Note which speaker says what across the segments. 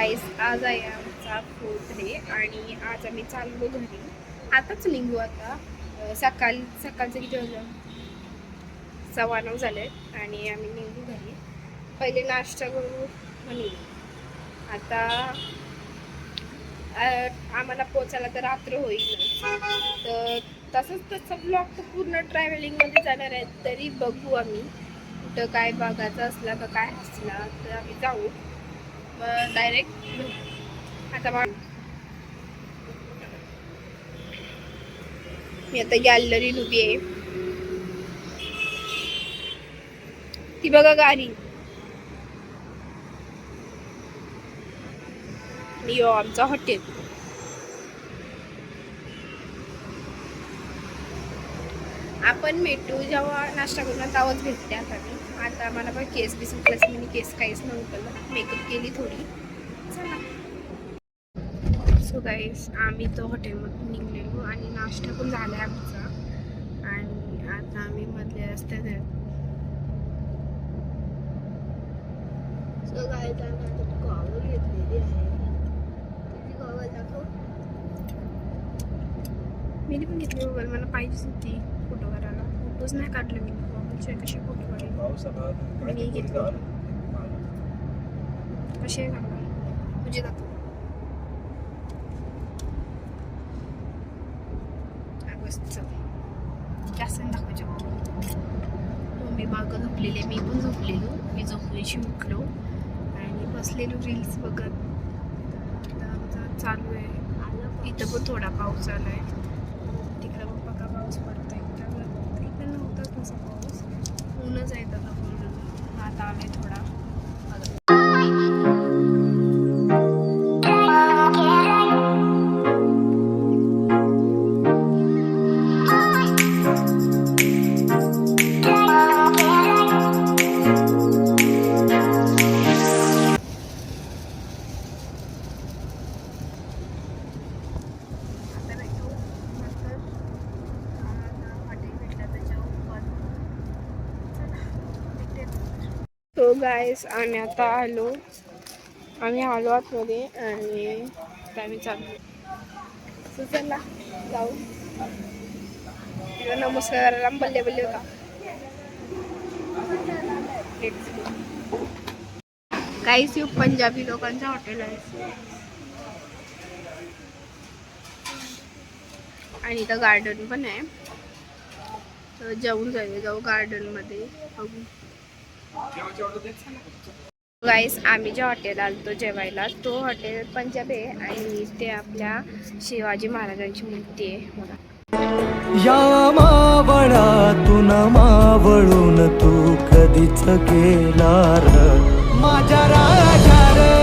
Speaker 1: गाईस आज आहे आमचा फोर्थ डे आणि आज आम्ही चाललो घरी. आताच निघू आता. सकाळचं किती वाजलं? 9:15 झाले आणि आम्ही निघू घरी. पहिले नाश्ता करू आणि आता आम्हाला पोचायला तर रात्र होईल. तर तसं ब्लॉग तर पूर्ण ट्रॅव्हलिंगमध्ये जाणार आहे. तरी बघू आम्ही कुठं काय बघायचं असलं का काय असला तर आम्ही जाऊ. मग डायरेक्ट आता मी आता गॅलरीत उभी आहे. ती बघा गाडी. यो आमचा हॉटेल. आपण भेटू जेव्हा नाश्ता करून तेव्हाच भेटते. आता मला पण केस बी सुटलाच. मी केस काहीच नव्हतं. मेकअप केली थोडी. चला. सो गाईस आम्ही तो हॉटेलमधून निघलेलो आणि नाश्ता पण झाला आहे आमचा. आणि आता आम्ही मधल्या रस्त्यात आहे. सो गाईस आम्ही आता गॉगल घेतलेली आहे. किती गॉगल दाखव. मी पण घेतली गॉगल. मला पाहिजेच होती फोटो करायला. फोटोज नाही काढले मी. गॉगलचे कसे फोटो काढले मी घेतले. कसे काढले तुझे दाखव. जास्त दाखवायचे. मी बाग झोपलेले. मी पण झोपलेलो. मी झोपलीशी उठलो आणि बसलेलो रील्स बघत. आमचा चालू आहे. इथं पण थोडा पाऊस चालू आहे. तिकडं पण बघा पाऊस पडतोय. त्यामुळे इकडं नव्हताच तसा पाऊस. ऊनच आहे आता पूर्ण. आता आलाय थोडा. तो गाईस आम्ही आता आलो आतमध्ये आणि आम्ही चाललो. चला जाऊ. नमस्कार करायला बल्ले बल्ले होता. काहीच पंजाबी लोकांचं हॉटेल आहे. आणि इथं गार्डन पण आहे. तर जाऊ गार्डन मध्ये बघू. गाईस आम्ही जे हॉटेल आलतो जेवायला तो हॉटेल पंजाबी आहे आणि ते आपल्या शिवाजी महाराजांची मूर्ती आहे बघा.
Speaker 2: या मावळातून मावळून तू कधीच गेला र माझ्या राजा रे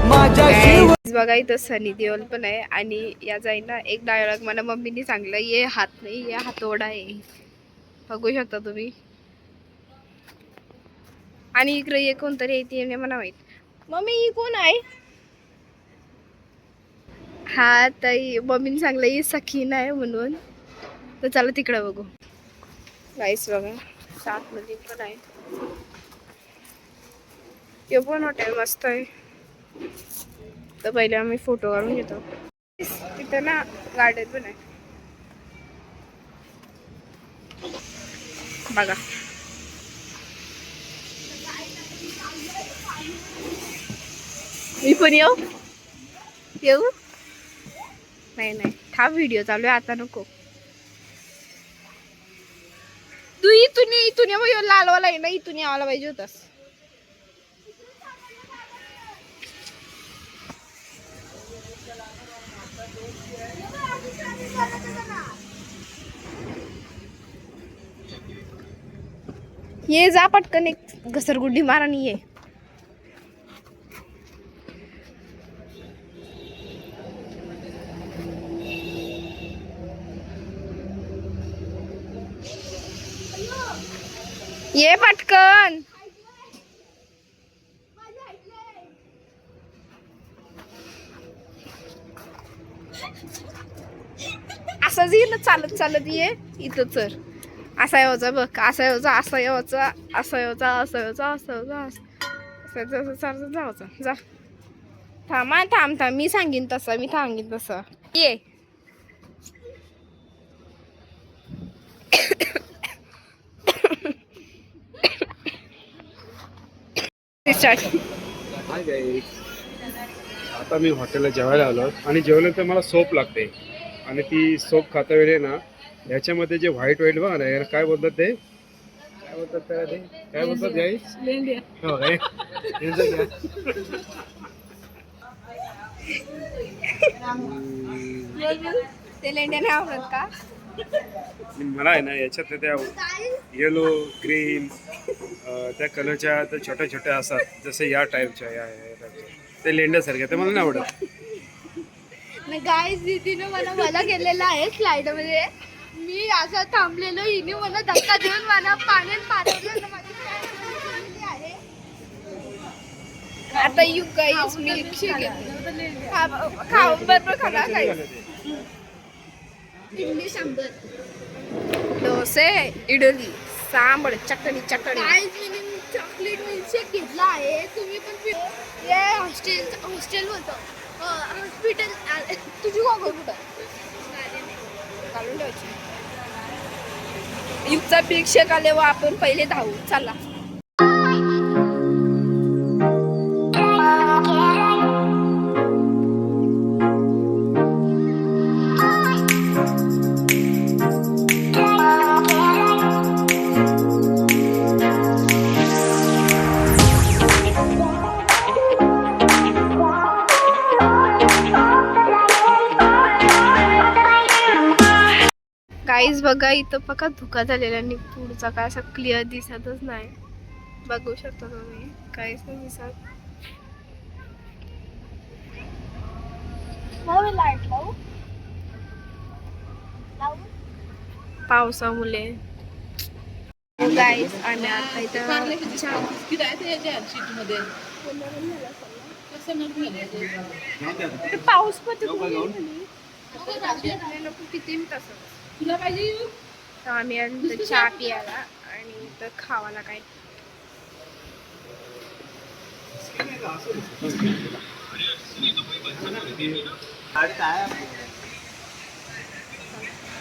Speaker 2: माझ्या शिव.
Speaker 1: बघा इथं सनी देओल पण आहे आणि या जाईना एक डायलॉग मला मम्मीने सांगलं. ये हात नाही ये हातोडा आहे. बघू शकता तुम्ही. आणि इकडे ये कोणतरी येते मला माहित. मम्मी ही कोण आहे. हा ताई मम्मीने सांगलं ही सखीन आहे म्हणून. तर चला तिकडे बघू. गाईस बघा सात मध्ये पण आहे. ते पण हॉटेल मस्त आहे. तर पहिले आम्ही फोटो काढून घेतो. तिथं ना गार्डन पण आहे बघा. मी पण येऊ नाही हा व्हिडिओ चालू आहे आता नको. तू इथून लालवाला आहे ना. इथून यावाला पाहिजे होतास. ये जा पटकन एक घसरगुंडी मारानी ये. ये पटकन. असंच ये ना चालत ये इथं. तर असा यायचा बघ. असा यायचा. जसं चालतं जायचं जा. थांब मी सांगेन तसं ये.
Speaker 3: हाय गाईस, आता मी हॉटेलला जेवायला आलो आणि जेवल्यानंतर मला सोप लागते आणि ती सोप खाता वेळी ना ह्याच्यामध्ये जे व्हाईट बघा ना यार काय बोलतात ते काय बोलतात गाईस हो काय
Speaker 1: ते लेंड्या नाही आवडत का?
Speaker 3: मला आहे ना याच्यात त्या येलो ग्रीन त्या कलरच्या त्या छोट्या छोट्या असतात जसे या टाईपच्या या टाईपच्या ते लेंड्यासारख्या ते मला नाही आवडत.
Speaker 1: गाईज दीदीनं मला केलेलं आहे स्लाइड मध्ये. मी असं थांबलेलो हिने मला धक्का देऊन मला पाण्यात पाठवलं. आहे आता यू गाईज मिल्कशेक खाऊन बरोबर खाणार गाईज. इडली सांबर डोसे इडली सांबर चटणी चॉकलेट मिल्कशेक घेतला आहे. तुम्ही पण हे हॉस्टेल होतं हॉस्पिटल. तुझी गॉगल कुठं घालून ठेवायची. युगचा मिल्कशेक आले व आपण पहिले धावू चला. गाईज बघा इथं बघा धुका झालेला आणि पुढचा काय असं क्लिअर दिसतच नाही. बघू शकता तुम्ही काहीच नाही दिसत. पावसामुळे गाईज आणि आता इथं पाऊस किती तसं तुला पाहिजे. आम्ही आता चहा पियाला आणि इथं खावाला काय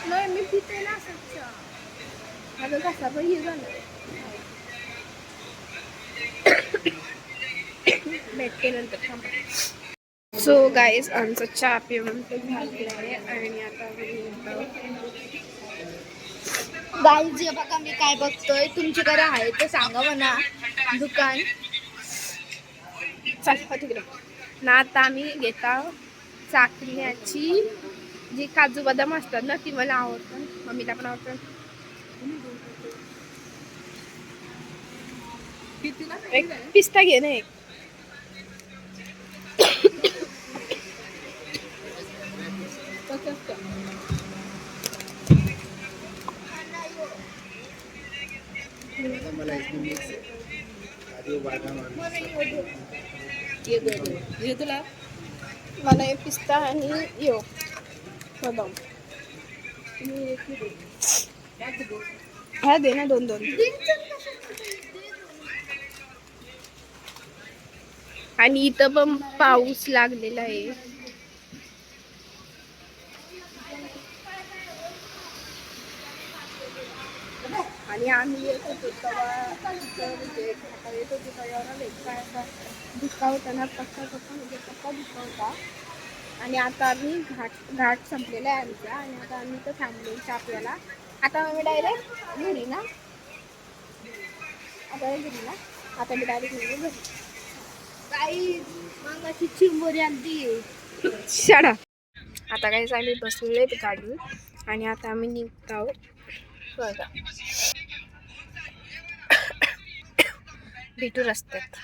Speaker 1: नाही मी पिते ना असं माझं कसा पण हे झालं. भेटते नंतर थांबा. सो गाईज आमचं चहा पिऊन झालेलं आहे आणि आता गाईज जे बघा मी काय बघतोय तुमच्याकडे आहे ते सांगा म्हणा दुकान. चल तिकडे ना आता आम्ही घेता चाकण्याची जी काजू बदाम असतात ना ती मला आवडतात. मम्मीला पण आवडतात. एक पिस्ता घे ना एक. तुला मला एक पिस्ता आणि यो बदाम ह्या दे ना दोन. आणि इथं पण पाऊस लागलेला आहे. आणि आम्ही येत होतो तेव्हा म्हणजे येत होतो तेव्हा धुका होता ना पक्का धुका होता. आणि आता आम्ही घाट संपलेला आहे आमचा आणि आता आम्ही इथं थांबलो चहा प्यायला. आता आम्ही डायरेक्ट घरी ना आता मी डायरेक्ट घरी काही मागाची चिंबोरी आणती शाळा. आता काहीच आम्ही बसलेले गाडीवर आणि आता आम्ही निघतो बघा. भेटू रस्त्यात.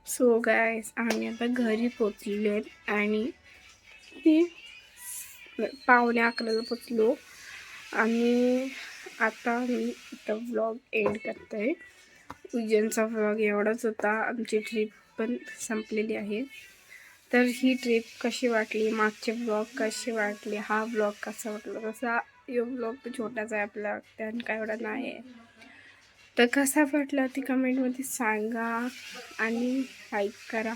Speaker 1: सो गाईस आम्ही आता घरी पोचलेलो आहेत आणि 11:15 पोचलो आणि आता मी इथं व्लॉग एंड करते. उज्जैनचा व्लॉग एवढाच होता. आमची ट्रिप पण संपलेली आहे. तर ही ट्रिप कशी वाटली, मागचे व्लॉग कसे वाटले, हा व्लॉग कसा वाटला, तसा हा व्लॉग तर छोटाच आहे आपला, त्यानं काय एवढा नाही आहे. तर कसा वाटला ती कमेंटमध्ये सांगा आणि लाईक करा,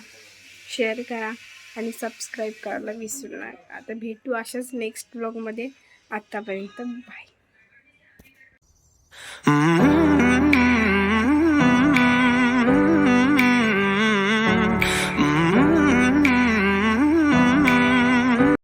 Speaker 1: शेअर करा आणि सबस्क्राईब करायला विसरू नका. आता भेटू अशाच नेक्स्ट व्लॉगमध्ये. आत्तापर्यंत बाय.